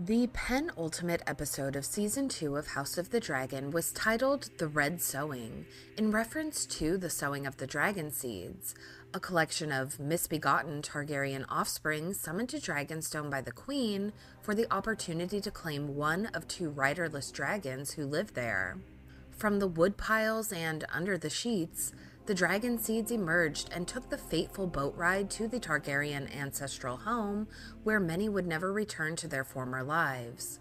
The penultimate episode of Season 2 of House of the Dragon was titled The Red Sowing, in reference to the sowing of the Dragonseeds, a collection of misbegotten Targaryen offspring summoned to Dragonstone by the Queen for the opportunity to claim one of two riderless dragons who lived there. From the woodpiles and under the sheets, the Dragonseeds emerged and took the fateful boat ride to the Targaryen ancestral home, where many would never return to their former lives.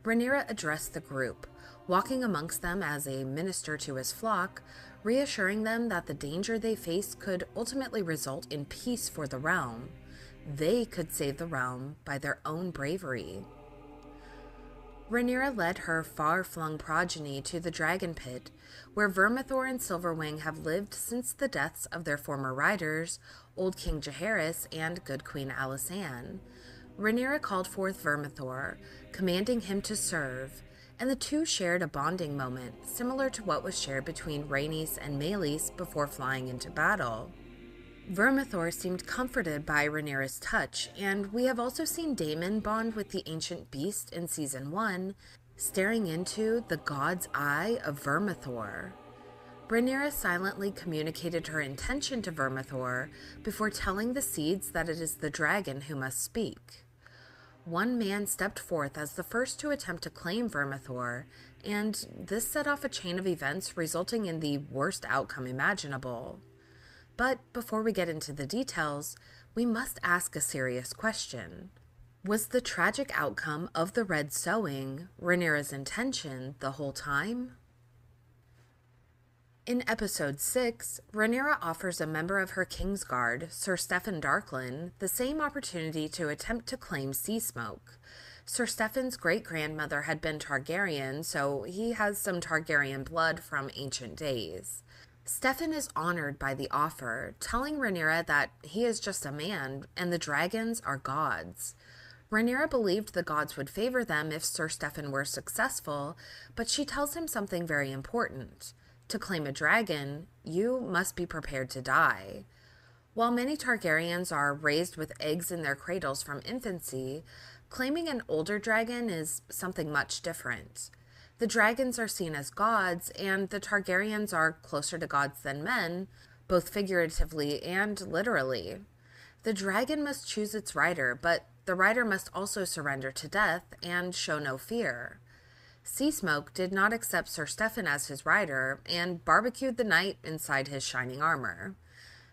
Rhaenyra addressed the group, walking amongst them as a minister to his flock, reassuring them that the danger they faced could ultimately result in peace for the realm. They could save the realm by their own bravery. Rhaenyra led her far-flung progeny to the Dragon Pit, where Vermithor and Silverwing have lived since the deaths of their former riders, Old King Jaehaerys and Good Queen Alysanne. Rhaenyra called forth Vermithor, commanding him to serve, and the two shared a bonding moment, similar to what was shared between Rhaenys and Meleys before flying into battle. Vermithor seemed comforted by Rhaenyra's touch, and we have also seen Daemon bond with the ancient beast in Season 1, staring into the God's Eye of Vermithor. Rhaenyra silently communicated her intention to Vermithor before telling the seeds that it is the dragon who must speak. One man stepped forth as the first to attempt to claim Vermithor, and this set off a chain of events resulting in the worst outcome imaginable. But before we get into the details, we must ask a serious question. Was the tragic outcome of the Red Sowing Rhaenyra's intention the whole time? In Episode 6, Rhaenyra offers a member of her Kingsguard, Sir Steffon Darklyn, the same opportunity to attempt to claim Seasmoke. Sir Steffon's great-grandmother had been Targaryen, so he has some Targaryen blood from ancient days. Steffon is honored by the offer, telling Rhaenyra that he is just a man and the dragons are gods. Rhaenyra believed the gods would favor them if Sir Steffon were successful, but she tells him something very important. To claim a dragon, you must be prepared to die. While many Targaryens are raised with eggs in their cradles from infancy, claiming an older dragon is something much different. The dragons are seen as gods, and the Targaryens are closer to gods than men, both figuratively and literally. The dragon must choose its rider, but the rider must also surrender to death and show no fear. Seasmoke did not accept Sir Steffon as his rider and barbecued the night inside his shining armor.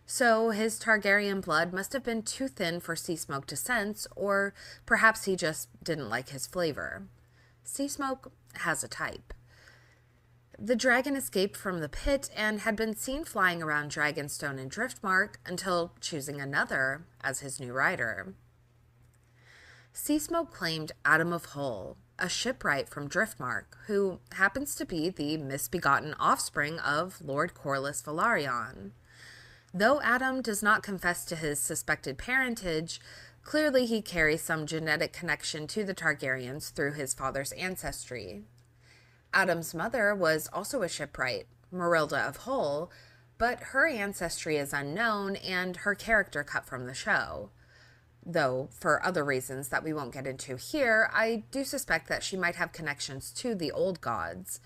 So his Targaryen blood must have been too thin for Seasmoke to sense, or perhaps he just didn't like his flavor. Seasmoke has a type. The dragon escaped from the pit and had been seen flying around Dragonstone and Driftmark until choosing another as his new rider. Seasmoke claimed Adam of Hull, a shipwright from Driftmark, who happens to be the misbegotten offspring of Lord Corlys Velaryon. Though Adam does not confess to his suspected parentage, clearly he carries some genetic connection to the Targaryens through his father's ancestry. Adam's mother was also a shipwright, Merilda of Hull, but her ancestry is unknown and her character cut from the show. Though, for other reasons that we won't get into here, I do suspect that she might have connections to the old gods.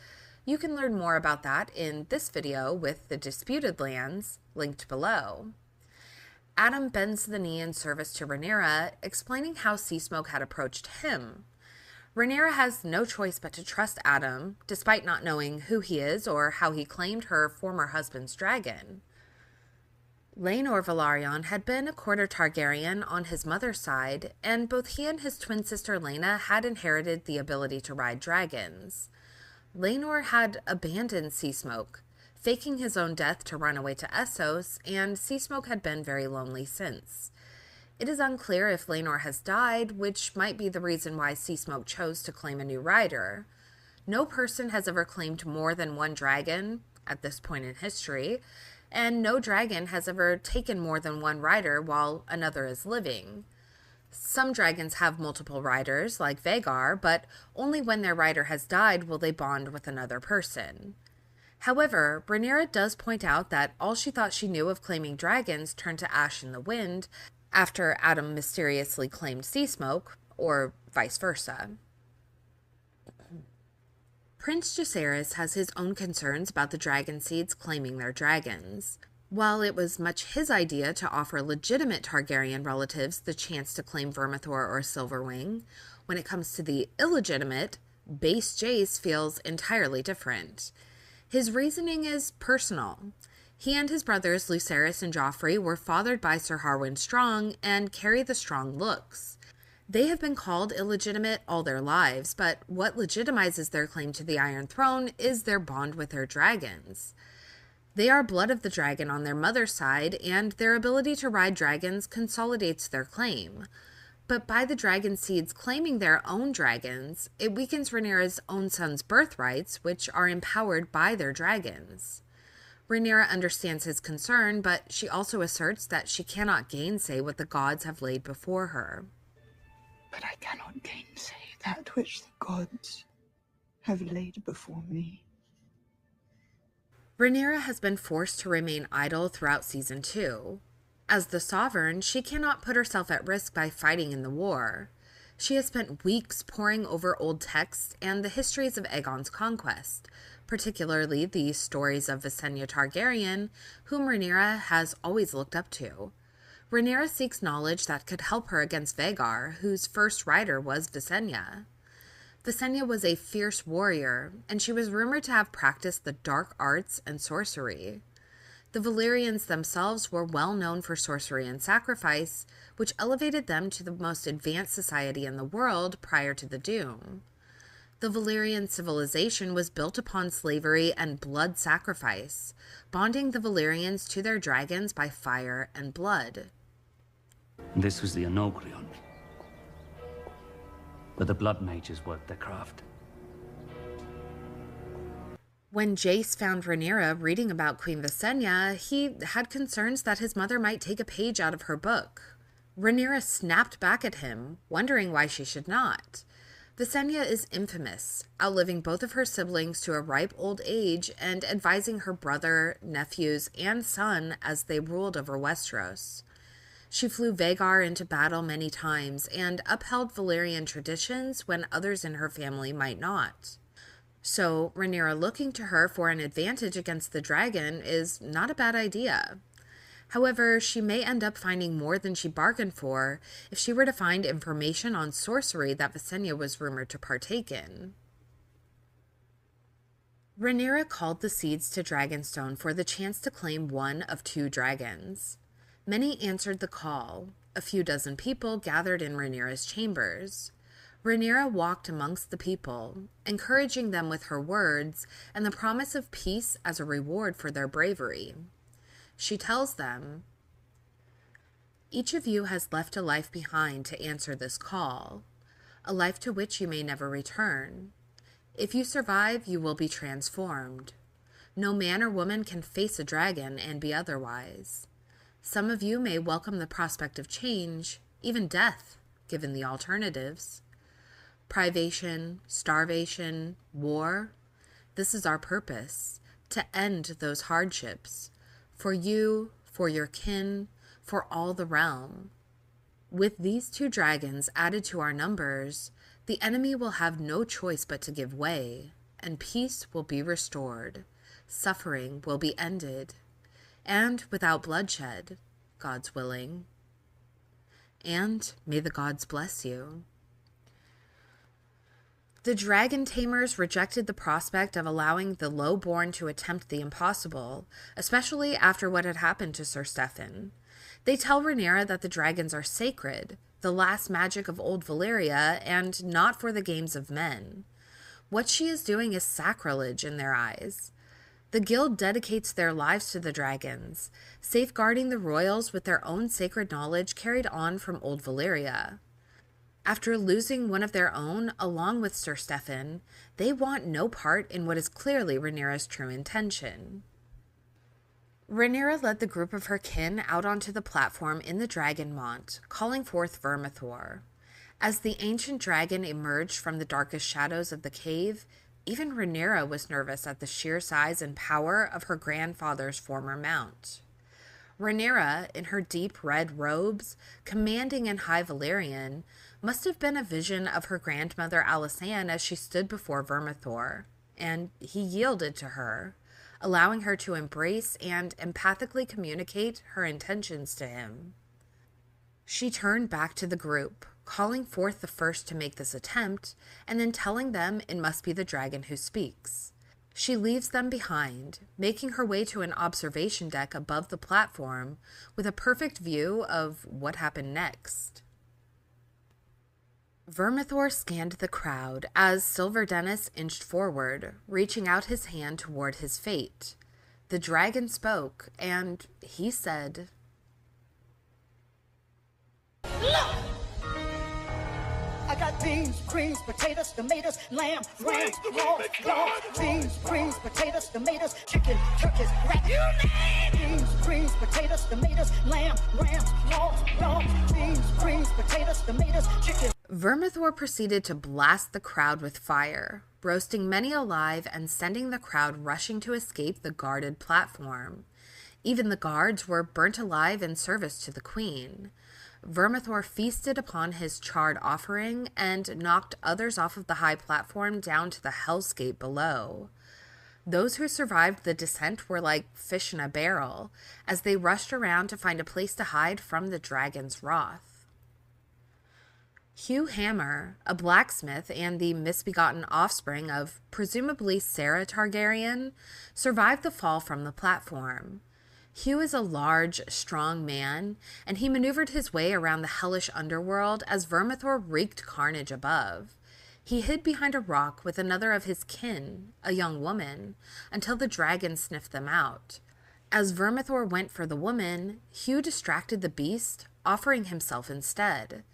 You can learn more about that in this video with the Disputed Lands, linked below. Adam bends the knee in service to Rhaenyra, explaining how Seasmoke had approached him. Rhaenyra has no choice but to trust Adam, despite not knowing who he is or how he claimed her former husband's dragon. Laenor Velaryon had been a quarter Targaryen on his mother's side, and both he and his twin sister Laena had inherited the ability to ride dragons. Laenor had abandoned Seasmoke, faking his own death to run away to Essos, and Seasmoke had been very lonely since. It is unclear if Laenor has died, which might be the reason why Seasmoke chose to claim a new rider. No person has ever claimed more than one dragon at this point in history, and no dragon has ever taken more than one rider while another is living. Some dragons have multiple riders, like Vhagar, but only when their rider has died will they bond with another person. However, Rhaenyra does point out that all she thought she knew of claiming dragons turned to ash in the wind after Adam mysteriously claimed Seasmoke, or vice versa. Prince Jacaerys has his own concerns about the Dragonseeds claiming their dragons. While it was much his idea to offer legitimate Targaryen relatives the chance to claim Vermithor or Silverwing, when it comes to the illegitimate, base Jace feels entirely different. His reasoning is personal. He and his brothers Lucerys and Joffrey were fathered by Sir Harwin Strong and carry the strong looks. They have been called illegitimate all their lives, but what legitimizes their claim to the Iron Throne is their bond with their dragons. They are blood of the dragon on their mother's side, and their ability to ride dragons consolidates their claim. But by the Dragonseeds claiming their own dragons, it weakens Rhaenyra's own son's birthrights, which are empowered by their dragons. Rhaenyra understands his concern, but she also asserts that she cannot gainsay what the gods have laid before her. But I cannot gainsay that which the gods have laid before me. Rhaenyra has been forced to remain idle throughout Season 2. As the Sovereign, she cannot put herself at risk by fighting in the war. She has spent weeks poring over old texts and the histories of Aegon's conquest, particularly the stories of Visenya Targaryen, whom Rhaenyra has always looked up to. Rhaenyra seeks knowledge that could help her against Vhagar, whose first rider was Visenya. Visenya was a fierce warrior, and she was rumored to have practiced the dark arts and sorcery. The Valyrians themselves were well known for sorcery and sacrifice, which elevated them to the most advanced society in the world prior to the Doom. The Valyrian civilization was built upon slavery and blood sacrifice, bonding the Valyrians to their dragons by fire and blood. This was the Onogrion, where the blood mages worked their craft. When Jace found Rhaenyra reading about Queen Visenya, he had concerns that his mother might take a page out of her book. Rhaenyra snapped back at him, wondering why she should not. Visenya is infamous, outliving both of her siblings to a ripe old age and advising her brother, nephews, and son as they ruled over Westeros. She flew Vhagar into battle many times and upheld Valyrian traditions when others in her family might not. So, Rhaenyra looking to her for an advantage against the dragon is not a bad idea. However, she may end up finding more than she bargained for if she were to find information on sorcery that Visenya was rumored to partake in. Rhaenyra called the Seeds to Dragonstone for the chance to claim one of 2 dragons. Many answered the call. A few dozen people gathered in Rhaenyra's chambers. Rhaenyra walked amongst the people, encouraging them with her words and the promise of peace as a reward for their bravery. She tells them, "Each of you has left a life behind to answer this call, a life to which you may never return. If you survive, you will be transformed. No man or woman can face a dragon and be otherwise. Some of you may welcome the prospect of change, even death, given the alternatives. Privation, starvation, war. This is our purpose, to end those hardships. For you, for your kin, for all the realm. With these 2 dragons added to our numbers, the enemy will have no choice but to give way, and peace will be restored. Suffering will be ended. And without bloodshed, God's willing. And may the gods bless you." The dragon tamers rejected the prospect of allowing the low-born to attempt the impossible, especially after what had happened to Sir Stephen. They tell Rhaenyra that the dragons are sacred, the last magic of old Valyria, and not for the games of men. What she is doing is sacrilege in their eyes. The guild dedicates their lives to the dragons, safeguarding the royals with their own sacred knowledge carried on from old Valyria. After losing one of their own, along with Sir Stephen, they want no part in what is clearly Rhaenyra's true intention. Rhaenyra led the group of her kin out onto the platform in the Dragonmont, calling forth Vermithor. As the ancient dragon emerged from the darkest shadows of the cave, even Rhaenyra was nervous at the sheer size and power of her grandfather's former mount. Rhaenyra, in her deep red robes, commanding in High Valyrian, must have been a vision of her grandmother Alysanne as she stood before Vermithor, and he yielded to her, allowing her to embrace and empathically communicate her intentions to him. She turned back to the group, calling forth the first to make this attempt, and then telling them it must be the dragon who speaks. She leaves them behind, making her way to an observation deck above the platform with a perfect view of what happened next. Vermithor scanned the crowd as Silver Dennis inched forward, reaching out his hand toward his fate. The dragon spoke, and he said, "Look! I got beans, greens, potatoes, tomatoes, lamb, ram, hog, dog, beans, greens, potatoes, tomatoes, chicken, turkeys, rat, you name beans, greens, potatoes, tomatoes, lamb, ram, hog, dog, beans, greens, potatoes, tomatoes, chicken." Vermithor proceeded to blast the crowd with fire, roasting many alive and sending the crowd rushing to escape the guarded platform. Even the guards were burnt alive in service to the queen. Vermithor feasted upon his charred offering and knocked others off of the high platform down to the hellscape below. Those who survived the descent were like fish in a barrel, as they rushed around to find a place to hide from the dragon's wrath. Hugh Hammer, a blacksmith and the misbegotten offspring of presumably Sarah Targaryen, survived the fall from the platform. Hugh is a large, strong man, and he maneuvered his way around the hellish underworld as Vermithor wreaked carnage above. He hid behind a rock with another of his kin, a young woman, until the dragon sniffed them out. As Vermithor went for the woman, Hugh distracted the beast, offering himself instead.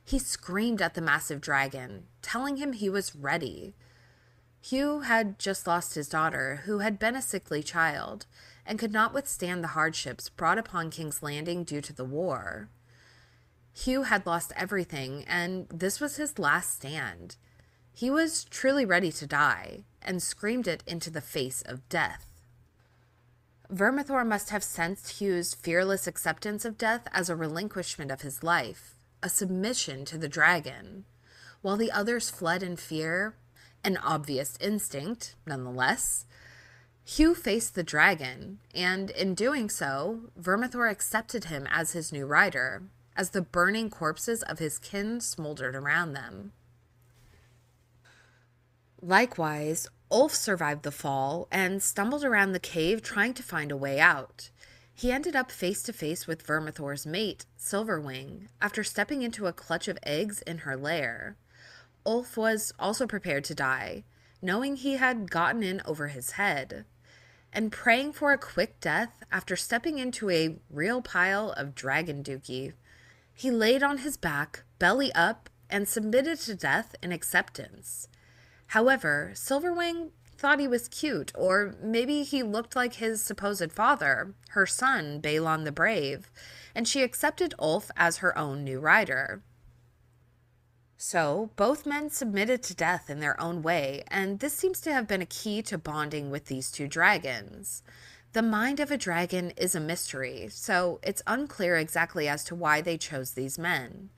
He screamed at the massive dragon, telling him he was ready. Hugh had just lost his daughter, who had been a sickly child, and could not withstand the hardships brought upon King's Landing due to the war. Hugh had lost everything, and this was his last stand. He was truly ready to die, and screamed it into the face of death. Vermithor must have sensed Hugh's fearless acceptance of death as a relinquishment of his life, a submission to the dragon. While the others fled in fear, an obvious instinct, nonetheless, Hugh faced the dragon, and in doing so, Vermithor accepted him as his new rider, as the burning corpses of his kin smoldered around them. Likewise, Ulf survived the fall and stumbled around the cave trying to find a way out. He ended up face to face with Vermithor's mate, Silverwing, after stepping into a clutch of eggs in her lair. Ulf was also prepared to die, knowing he had gotten in over his head, and praying for a quick death after stepping into a real pile of dragon dookie. He laid on his back, belly up, and submitted to death in acceptance. However, Silverwing thought he was cute, or maybe he looked like his supposed father, her son, Balon the Brave, and she accepted Ulf as her own new rider. So, both men submitted to death in their own way, and this seems to have been a key to bonding with these two dragons. The mind of a dragon is a mystery, so it's unclear exactly as to why they chose these men.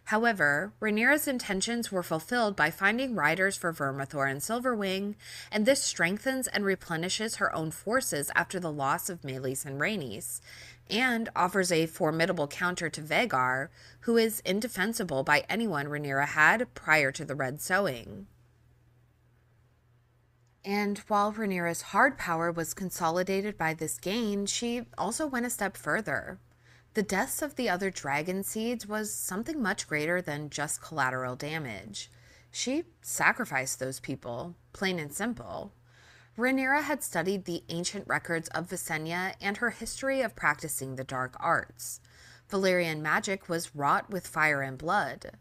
However, Rhaenyra's intentions were fulfilled by finding riders for Vermithor and Silverwing, and this strengthens and replenishes her own forces after the loss of Meleys and Rhaenys, and offers a formidable counter to Vhagar, who is indefensible by anyone Rhaenyra had prior to the Red Sowing. And while Rhaenyra's hard power was consolidated by this gain, she also went a step further. The deaths of the other Dragonseeds was something much greater than just collateral damage. She sacrificed those people, plain and simple. Rhaenyra had studied the ancient records of Visenya and her history of practicing the dark arts. Valyrian magic was wrought with fire and blood.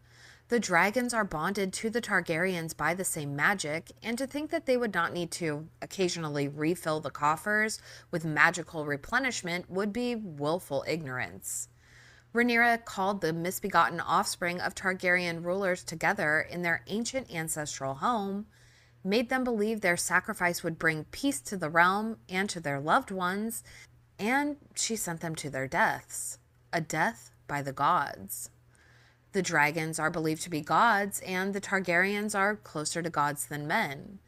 The dragons are bonded to the Targaryens by the same magic, and to think that they would not need to occasionally refill the coffers with magical replenishment would be willful ignorance. Rhaenyra called the misbegotten offspring of Targaryen rulers together in their ancient ancestral home, made them believe their sacrifice would bring peace to the realm and to their loved ones, and she sent them to their deaths, a death by the gods. The dragons are believed to be gods, and the Targaryens are closer to gods than men.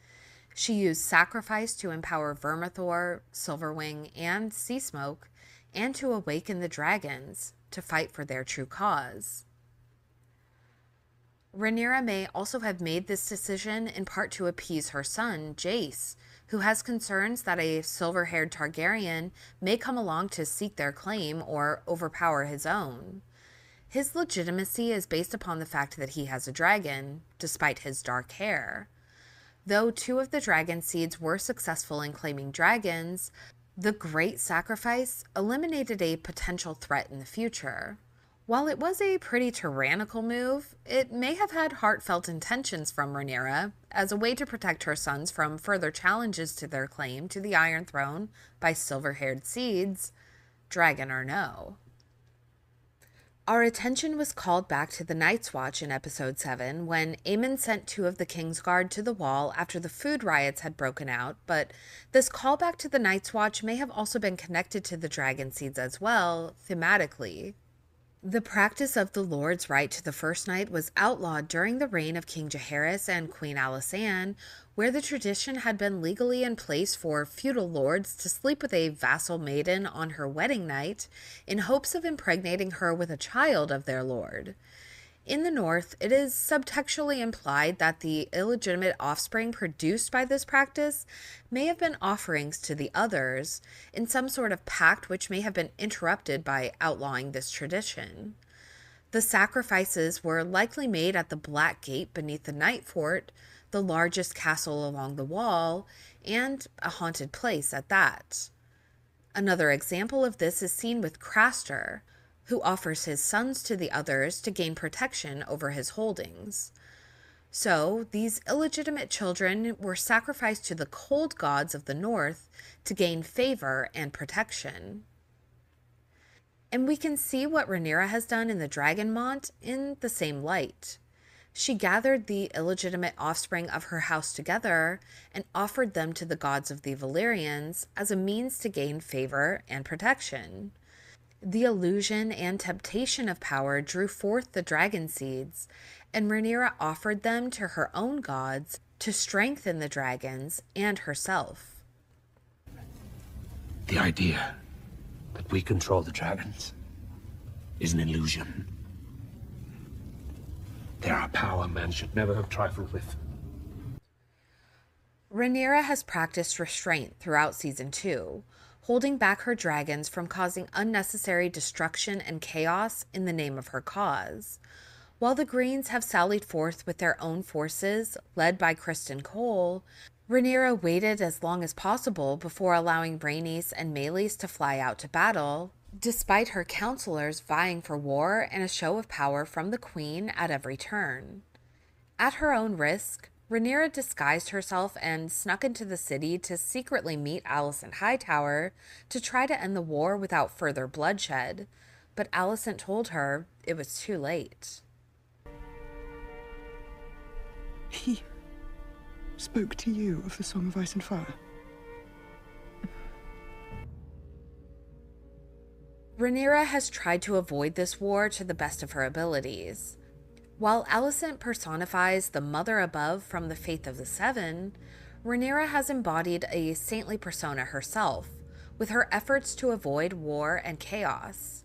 She used sacrifice to empower Vermithor, Silverwing, and Seasmoke, and to awaken the dragons to fight for their true cause. Rhaenyra may also have made this decision in part to appease her son, Jace, who has concerns that a silver-haired Targaryen may come along to seek their claim or overpower his own. His legitimacy is based upon the fact that he has a dragon, despite his dark hair. Though 2 of the Dragonseeds were successful in claiming dragons, the Great Sacrifice eliminated a potential threat in the future. While it was a pretty tyrannical move, it may have had heartfelt intentions from Rhaenyra as a way to protect her sons from further challenges to their claim to the Iron Throne by silver-haired seeds, dragon or no. Our attention was called back to the Night's Watch in Episode 7 when Aemon sent 2 of the King's Guard to the wall after the food riots had broken out, but this callback to the Night's Watch may have also been connected to the Dragonseeds as well, thematically. The practice of the Lord's right to the First Night was outlawed during the reign of King Jaehaerys and Queen Alysanne, where the tradition had been legally in place for feudal lords to sleep with a vassal maiden on her wedding night in hopes of impregnating her with a child of their lord. In the North, it is subtextually implied that the illegitimate offspring produced by this practice may have been offerings to the others in some sort of pact which may have been interrupted by outlawing this tradition. The sacrifices were likely made at the Black Gate beneath the Night Fort, the largest castle along the wall, and a haunted place at that. Another example of this is seen with Craster, who offers his sons to the others to gain protection over his holdings. So, these illegitimate children were sacrificed to the cold gods of the north to gain favor and protection. And we can see what Rhaenyra has done in the Dragonmont in the same light. She gathered the illegitimate offspring of her house together and offered them to the gods of the Valyrians as a means to gain favor and protection. The illusion and temptation of power drew forth the Dragonseeds, and Rhaenyra offered them to her own gods to strengthen the dragons and herself. The idea that we control the dragons is an illusion. They are a power man should never have trifled with. Rhaenyra has practiced restraint throughout Season 2, holding back her dragons from causing unnecessary destruction and chaos in the name of her cause. While the Greens have sallied forth with their own forces, led by Criston Cole, Rhaenyra waited as long as possible before allowing Rhaenys and Meleys to fly out to battle, despite her counselors vying for war and a show of power from the Queen at every turn. At her own risk, Rhaenyra disguised herself and snuck into the city to secretly meet Alicent Hightower to try to end the war without further bloodshed, but Alicent told her it was too late. He spoke to you of the Song of Ice and Fire. Rhaenyra has tried to avoid this war to the best of her abilities. While Alicent personifies the Mother above from the Faith of the Seven, Rhaenyra has embodied a saintly persona herself, with her efforts to avoid war and chaos.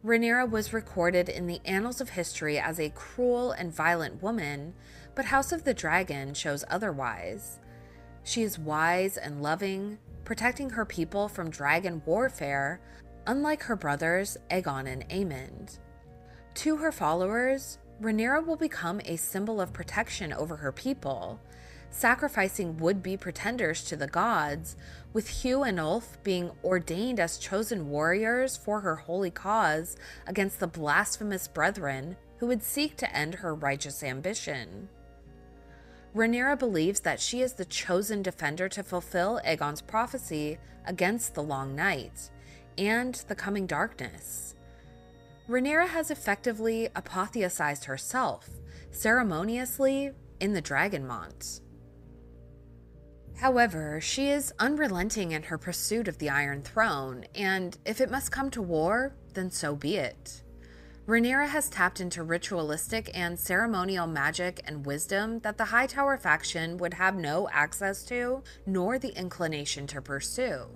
Rhaenyra was recorded in the annals of history as a cruel and violent woman, but House of the Dragon shows otherwise. She is wise and loving, protecting her people from dragon warfare, unlike her brothers Aegon and Aemond. To her followers, Rhaenyra will become a symbol of protection over her people, sacrificing would-be pretenders to the gods, with Hugh and Ulf being ordained as chosen warriors for her holy cause against the blasphemous brethren who would seek to end her righteous ambition. Rhaenyra believes that she is the chosen defender to fulfill Aegon's prophecy against the Long Night and the coming darkness. Rhaenyra has effectively apotheosized herself, ceremoniously, in the Dragonmont. However, she is unrelenting in her pursuit of the Iron Throne, and if it must come to war, then so be it. Rhaenyra has tapped into ritualistic and ceremonial magic and wisdom that the Hightower faction would have no access to, nor the inclination to pursue.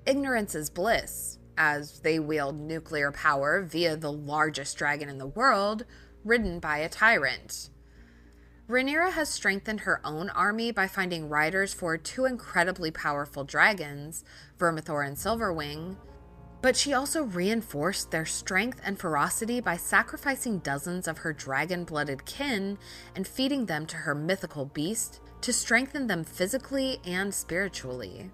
Ignorance is bliss, as they wield nuclear power via the largest dragon in the world, ridden by a tyrant. Rhaenyra has strengthened her own army by finding riders for two incredibly powerful dragons, Vermithor and Silverwing, but she also reinforced their strength and ferocity by sacrificing dozens of her dragon-blooded kin and feeding them to her mythical beast to strengthen them physically and spiritually.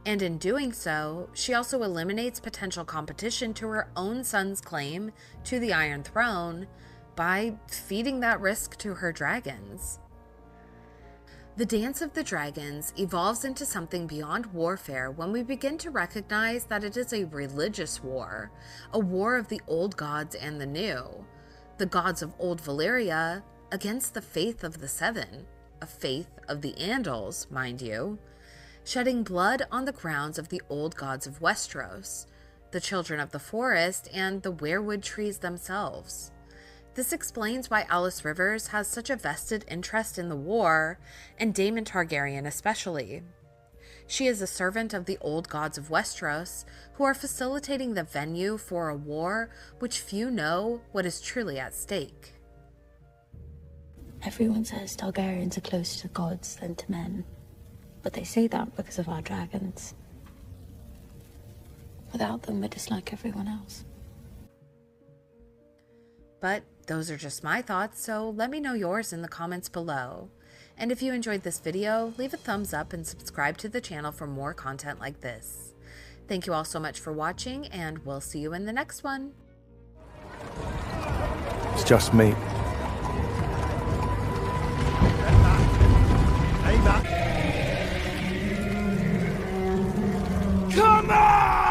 And in doing so, she also eliminates potential competition to her own son's claim to the Iron Throne by feeding that risk to her dragons. The Dance of the Dragons evolves into something beyond warfare when we begin to recognize that it is a religious war, a war of the old gods and the new, the gods of old Valyria against the faith of the Seven, a faith of the Andals, mind you, shedding blood on the grounds of the old gods of Westeros, the children of the forest, and the weirwood trees themselves. This explains why Alice Rivers has such a vested interest in the war, and Daemon Targaryen especially. She is a servant of the old gods of Westeros, who are facilitating the venue for a war which few know what is truly at stake. Everyone says Targaryens are closer to gods than to men, but they say that because of our dragons. Without them, we're just like everyone else. But those are just my thoughts, so let me know yours in the comments below. And if you enjoyed this video, leave a thumbs up and subscribe to the channel for more content like this. Thank you all so much for watching, and we'll see you in the next one. It's just me. Come on!